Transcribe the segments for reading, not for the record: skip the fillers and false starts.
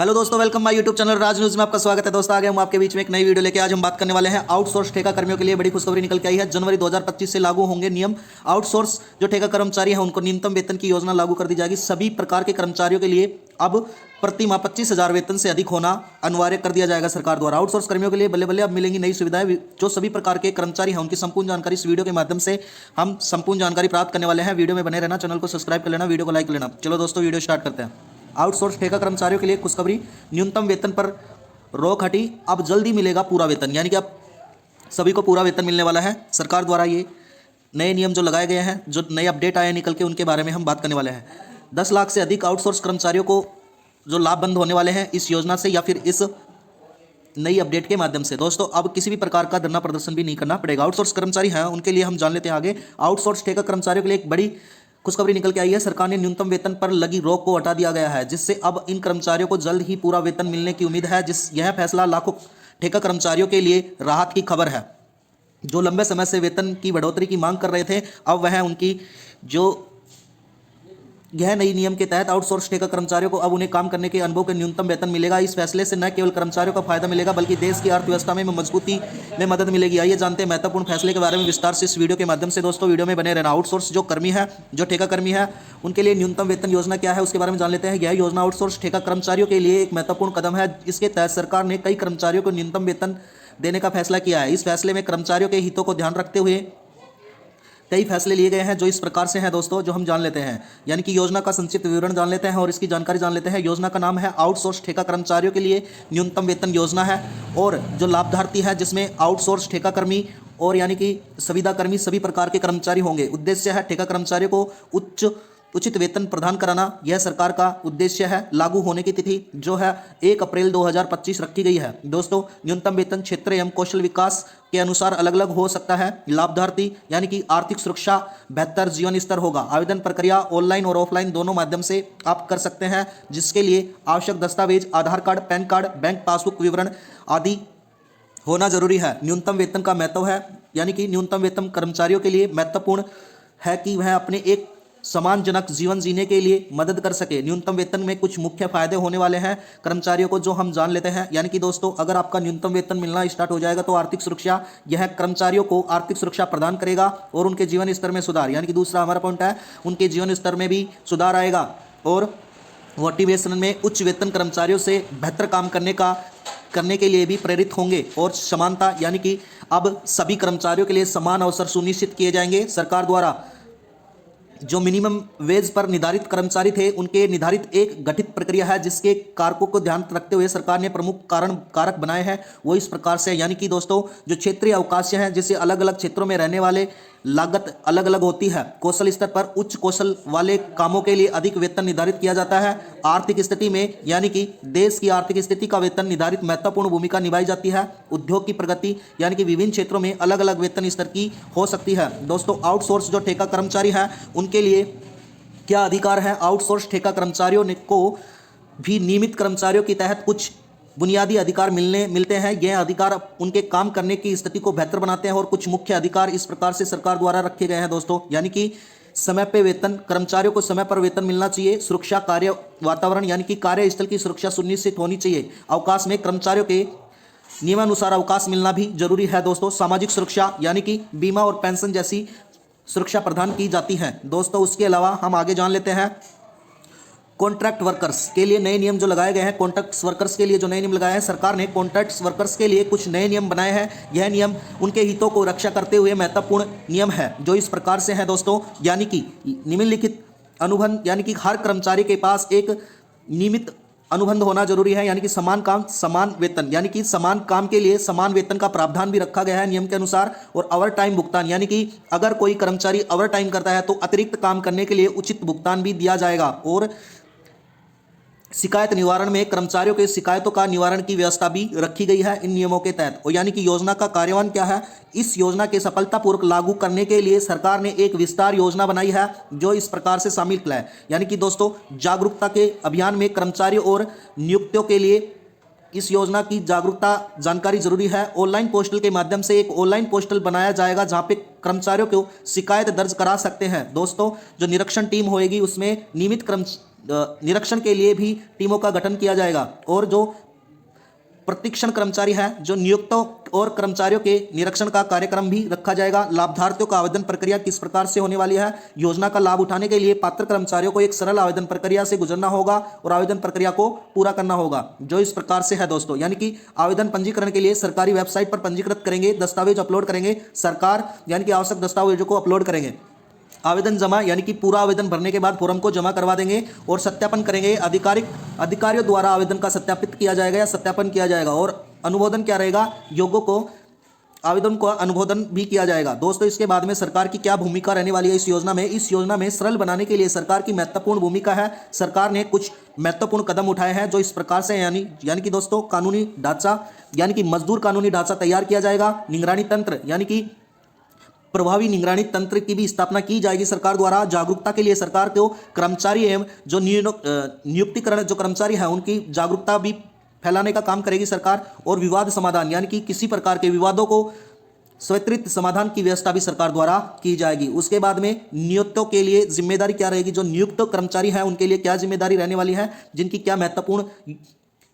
Hello दोस्तों, welcome my YouTube channel Raj news में आपका स्वागत है। दोस्तों, आ गए हम आपके बीच में एक नई वीडियो लेके। आज हम बात करने वाले हैं आउटसोर्स ठेका कर्मियों के लिए बड़ी खुशखबरी निकल के आई है। जनवरी 2025 से लागू होंगे नियम। आउटसोर्स जो ठेका कर्मचारी हैं उनको न्यूनतम वेतन की योजना लागू कर दी जाएगी। सभी प्रकार के कर्मचारियों के लिए अब प्रति माह 25,000 वेतन से अधिक होना अनिवार्य कर दिया जाएगा सरकार द्वारा। आउटसोर्स कर्मियों के लिए बल्ले बल्ले अब मिलेंगी नई सुविधाएं। जो सभी प्रकार के कर्मचारी हैं उनकी संपूर्ण जानकारी इस वीडियो के माध्यम से हम संपूर्ण जानकारी प्राप्त करने वाले हैं। वीडियो में बने रहना, चैनल को सब्सक्राइब कर लेना, वीडियो को लाइक कर लेना। चलो दोस्तों, वीडियो स्टार्ट करते हैं। आउटसोर्स ठेका कर्मचारियों के लिए खुशखबरी, न्यूनतम वेतन पर रोक हटी। अब जल्दी मिलेगा पूरा वेतन, यानी कि अब सभी को पूरा वेतन मिलने वाला है। सरकार द्वारा ये नए नियम जो लगाए गए हैं, जो नए अपडेट आए निकल के, उनके बारे में हम बात करने वाले हैं। 10 लाख से अधिक आउटसोर्स कर्मचारियों को जो लाभ बंद होने वाले हैं इस योजना से या फिर इस नई अपडेट के माध्यम से। दोस्तों, अब किसी भी प्रकार का धरना प्रदर्शन भी नहीं करना पड़ेगा। आउटसोर्स कर्मचारी हैं उनके लिए हम जान लेते हैं आगे। आउटसोर्स ठेका कर्मचारियों के लिए एक बड़ी खुशखबरी निकल के आई है। सरकार ने न्यूनतम वेतन पर लगी रोक को हटा दिया गया है, जिससे अब इन कर्मचारियों को जल्द ही पूरा वेतन मिलने की उम्मीद है। यह फैसला लाखों ठेका कर्मचारियों के लिए राहत की खबर है, जो लंबे समय से वेतन की बढ़ोतरी की मांग कर रहे थे। अब वह उनकी जो यह नई नियम के तहत आउटसोर्स ठेका कर्मचारियों को अब उन्हें काम करने के अनुभव के न्यूनतम वेतन मिलेगा। इस फैसले से न केवल कर्मचारियों को फायदा मिलेगा बल्कि देश की अर्थव्यवस्था में मजबूती में मदद मिलेगी। आइए जानते हैं महत्वपूर्ण फैसले के बारे में विस्तार से इस वीडियो के माध्यम से। दोस्तों, वीडियो में बने रहना। आउटसोर्स जो कर्मी है, जो ठेका कर्मी है, उनके लिए न्यूनतम वेतन योजना क्या है उसके बारे में जान लेते हैं। यह योजना आउटसोर्स ठेका कर्मचारियों के लिए एक महत्वपूर्ण कदम है। इसके तहत सरकार ने कई कर्मचारियों को न्यूनतम वेतन देने का फैसला किया है। इस फैसले में कर्मचारियों के हितों को ध्यान रखते हुए कई फैसले लिए गए हैं, जो इस प्रकार से हैं दोस्तों, जो हम जान लेते हैं। यानी कि योजना का संक्षिप्त विवरण जान लेते हैं और इसकी जानकारी जान लेते हैं। योजना का नाम है आउटसोर्स ठेका कर्मचारियों के लिए न्यूनतम वेतन योजना है। और जो लाभार्थी है जिसमें आउटसोर्स ठेका कर्मी और यानी कि संविदा कर्मी सभी प्रकार के कर्मचारी होंगे। उद्देश्य है ठेका कर्मचारियों को उचित वेतन प्रदान कराना। यह सरकार का उद्देश्य है। लागू होने की तिथि जो है 1 अप्रैल 2025 रखी गई है। दोस्तों, न्यूनतम वेतन क्षेत्र एवं कौशल विकास के अनुसार अलग अलग हो सकता है। लाभार्थी यानी कि आर्थिक सुरक्षा, बेहतर जीवन स्तर होगा। आवेदन प्रक्रिया ऑनलाइन और ऑफलाइन दोनों माध्यम से आप कर सकते हैं, जिसके लिए आवश्यक दस्तावेज Aadhaar card, PAN card, bank passbook विवरण आदि होना जरूरी है। न्यूनतम वेतन का महत्व है, यानी कि न्यूनतम वेतन कर्मचारियों के लिए महत्वपूर्ण है कि वह अपने एक सम्मानजनक जीवन जीने के लिए मदद कर सके। न्यूनतम वेतन में कुछ मुख्य फायदे होने वाले हैं कर्मचारियों को, जो हम जान लेते हैं। यानी कि दोस्तों, अगर आपका न्यूनतम वेतन मिलना स्टार्ट हो जाएगा तो आर्थिक सुरक्षा, यह कर्मचारियों को आर्थिक सुरक्षा प्रदान करेगा और उनके जीवन स्तर में सुधार, यानी कि दूसरा हमारा पॉइंट है, उनके जीवन स्तर में भी सुधार आएगा। और मोटिवेशन में उच्च वेतन कर्मचारियों से बेहतर काम करने के लिए भी प्रेरित होंगे। और समानता, यानी कि अब सभी कर्मचारियों के लिए समान अवसर सुनिश्चित किए जाएंगे। सरकार द्वारा जो मिनिमम वेज पर निर्धारित कर्मचारी थे उनके निर्धारित एक गठित प्रक्रिया है, जिसके कारकों को ध्यान रखते हुए सरकार ने प्रमुख कारक बनाए हैं। वो इस प्रकार से, यानी कि दोस्तों, जो क्षेत्रीय अवकाश हैं, जैसे अलग अलग क्षेत्रों में रहने वाले लागत अलग अलग होती है। कौशल स्तर पर उच्च कौशल वाले कामों के लिए अधिक वेतन निर्धारित किया जाता है। आर्थिक स्थिति में, यानी कि देश की आर्थिक स्थिति का वेतन निर्धारित महत्वपूर्ण भूमिका निभाई जाती है। उद्योग की प्रगति, यानी कि विभिन्न क्षेत्रों में अलग अलग वेतन स्तर की हो सकती है। दोस्तों, आउटसोर्स जो ठेका कर्मचारी हैं उनके लिए क्या अधिकार है। आउटसोर्स ठेका कर्मचारियों को भी नियमित कर्मचारियों के तहत कुछ बुनियादी अधिकार मिलते हैं। यह अधिकार उनके काम करने की स्थिति को बेहतर बनाते हैं और कुछ मुख्य अधिकार इस प्रकार से सरकार द्वारा रखे गए हैं दोस्तों। यानी कि समय पे वेतन, कर्मचारियों को समय पर वेतन मिलना चाहिए। सुरक्षा, कार्य वातावरण, यानी कि कार्यस्थल की सुरक्षा सुनिश्चित होनी चाहिए। अवकाश में कर्मचारियों के नियमानुसार अवकाश मिलना भी जरूरी है दोस्तों। सामाजिक सुरक्षा, यानी कि बीमा और पेंशन जैसी सुरक्षा प्रदान की जाती है दोस्तों। उसके अलावा हम आगे जान लेते हैं कॉन्ट्रैक्ट वर्कर्स के लिए नए नियम जो लगाए गए हैं। कॉन्ट्रैक्ट वर्कर्स के लिए जो नए नियम लगाए हैं, सरकार ने कॉन्ट्रैक्ट वर्कर्स के लिए कुछ नए नियम बनाए हैं। यह नियम उनके हितों को रक्षा करते हुए महत्वपूर्ण नियम है, जो इस प्रकार से हैं दोस्तों। यानी कि निम्नलिखित अनुबंध, यानी कि हर कर्मचारी के पास एक नियमित अनुबंध होना जरूरी है। यानी कि समान काम समान वेतन, यानी कि समान काम के लिए समान वेतन का प्रावधान भी रखा गया है नियम के अनुसार। और ओवर टाइम भुगतान, यानी कि अगर कोई कर्मचारी ओवर टाइम करता है तो अतिरिक्त काम करने के लिए उचित भुगतान भी दिया जाएगा। और शिकायत निवारण में कर्मचारियों के शिकायतों का निवारण की व्यवस्था भी रखी गई है इन नियमों के तहत। और यानी कि योजना का कार्यान्वयन क्या है। इस योजना के सफलतापूर्वक लागू करने के लिए सरकार ने एक विस्तार योजना बनाई है, जो इस प्रकार से शामिल है। यानी कि दोस्तों, जागरूकता के अभियान में कर्मचारियों और नियुक्तियों के लिए इस योजना की जागरूकता जानकारी जरूरी है। ऑनलाइन पोस्टल के माध्यम से एक ऑनलाइन पोस्टल बनाया जाएगा जहां पे कर्मचारियों को शिकायत दर्ज करा सकते हैं। दोस्तों, जो निरीक्षण टीम होएगी उसमें नियमित निरीक्षण के लिए भी टीमों का गठन किया जाएगा और जो प्रशिक्षण कर्मचारी हैं जो नियुक्तों और कर्मचारियों के निरीक्षण का कार्यक्रम भी रखा जाएगा। लाभार्थियों का आवेदन प्रक्रिया किस प्रकार से होने वाली है? योजना का लाभ उठाने के लिए पात्र कर्मचारियों को एक सरल आवेदन प्रक्रिया से गुजरना होगा और आवेदन प्रक्रिया को पूरा करना होगा, जो इस प्रकार से है दोस्तों। यानी कि आवेदन पंजीकरण के लिए सरकारी वेबसाइट पर पंजीकृत करेंगे, दस्तावेज अपलोड करेंगे, सरकार यानी कि आवश्यक दस्तावेजों को अपलोड करेंगे। आवेदन जमा यानी कि पूरा आवेदन भरने के बाद फॉर्म को जमा करवा देंगे और सत्यापन करेंगे। अधिकारियों द्वारा आवेदन का सत्यापित किया जाएगा या सत्यापन किया जाएगा और अनुमोदन क्या रहेगा? योग्यों को आवेदन को अनुमोदन भी किया जाएगा। दोस्तों, इसके बाद में सरकार की क्या भूमिका रहने वाली है इस योजना में? इस योजना में सरल बनाने के लिए सरकार की महत्वपूर्ण भूमिका है। सरकार ने कुछ महत्वपूर्ण कदम उठाए हैं जो इस प्रकार से यानी कि दोस्तों, कानूनी ढांचा यानी कि मजदूर कानूनी ढांचा तैयार किया जाएगा। निगरानी तंत्र यानी कि प्रभावी निगरानी तंत्र की भी स्थापना की जाएगी सरकार द्वारा। जागरूकता के लिए सरकार को कर्मचारी एवं जो नियुक्तिकरण जो कर्मचारी हैं उनकी जागरूकता भी फैलाने का काम करेगी सरकार। और विवाद समाधान यानी कि किसी प्रकार के विवादों को स्वत्रित समाधान की व्यवस्था भी सरकार द्वारा की जाएगी। उसके बाद में नियुक्तों के लिए जिम्मेदारी क्या रहेगी? जो नियुक्त कर्मचारी हैं उनके लिए क्या जिम्मेदारी रहने वाली है, जिनकी क्या महत्वपूर्ण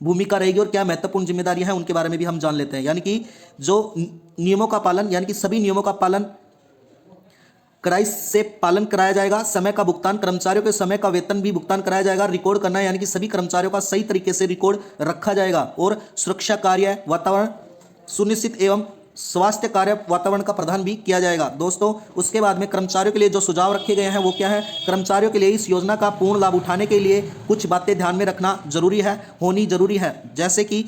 भूमिका रहेगी और क्या महत्वपूर्ण जिम्मेदारी है, उनके बारे में भी हम जान लेते हैं। यानी कि जो नियमों का पालन यानी कि सभी नियमों का पालन कड़ाई से पालन कराया जाएगा। समय का भुगतान, कर्मचारियों के समय का वेतन भी भुगतान कराया जाएगा। रिकॉर्ड करना यानी कि सभी कर्मचारियों का सही तरीके से रिकॉर्ड रखा जाएगा और सुरक्षा कार्य वातावरण सुनिश्चित एवं स्वास्थ्य कार्य वातावरण का प्रदान भी किया जाएगा। दोस्तों, उसके बाद में कर्मचारियों के लिए जो सुझाव रखे गए हैं वो क्या है? कर्मचारियों के लिए इस योजना का पूर्ण लाभ उठाने के लिए कुछ बातें ध्यान में रखना जरूरी है, होनी जरूरी है। जैसे कि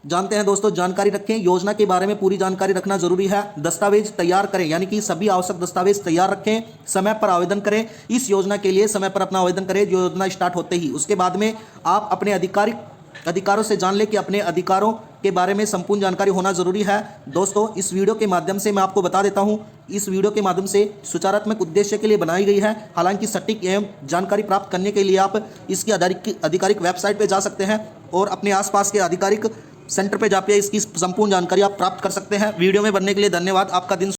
जानते हैं दोस्तों, जानकारी रखें, योजना के बारे में पूरी जानकारी रखना जरूरी है। दस्तावेज तैयार करें यानी कि सभी आवश्यक दस्तावेज तैयार रखें। समय पर आवेदन करें, इस योजना के लिए समय पर अपना आवेदन करें योजना स्टार्ट होते ही। उसके बाद में आप अपने अधिकारों से जान लें कि अपने अधिकारों के बारे में संपूर्ण जानकारी होना जरूरी है। दोस्तों, इस वीडियो के माध्यम से मैं आपको बता देता हूं, इस वीडियो के माध्यम से सुचारात्मक उद्देश्य के लिए बनाई गई है। हालांकि सटीक एवं जानकारी प्राप्त करने के लिए आप इसकी आधिकारिक वेबसाइट पर जा सकते हैं और अपने आसपास के आधिकारिक सेंटर पे जाके इसकी संपूर्ण जानकारी आप प्राप्त कर सकते हैं। वीडियो में बनने के लिए धन्यवाद। आपका दिन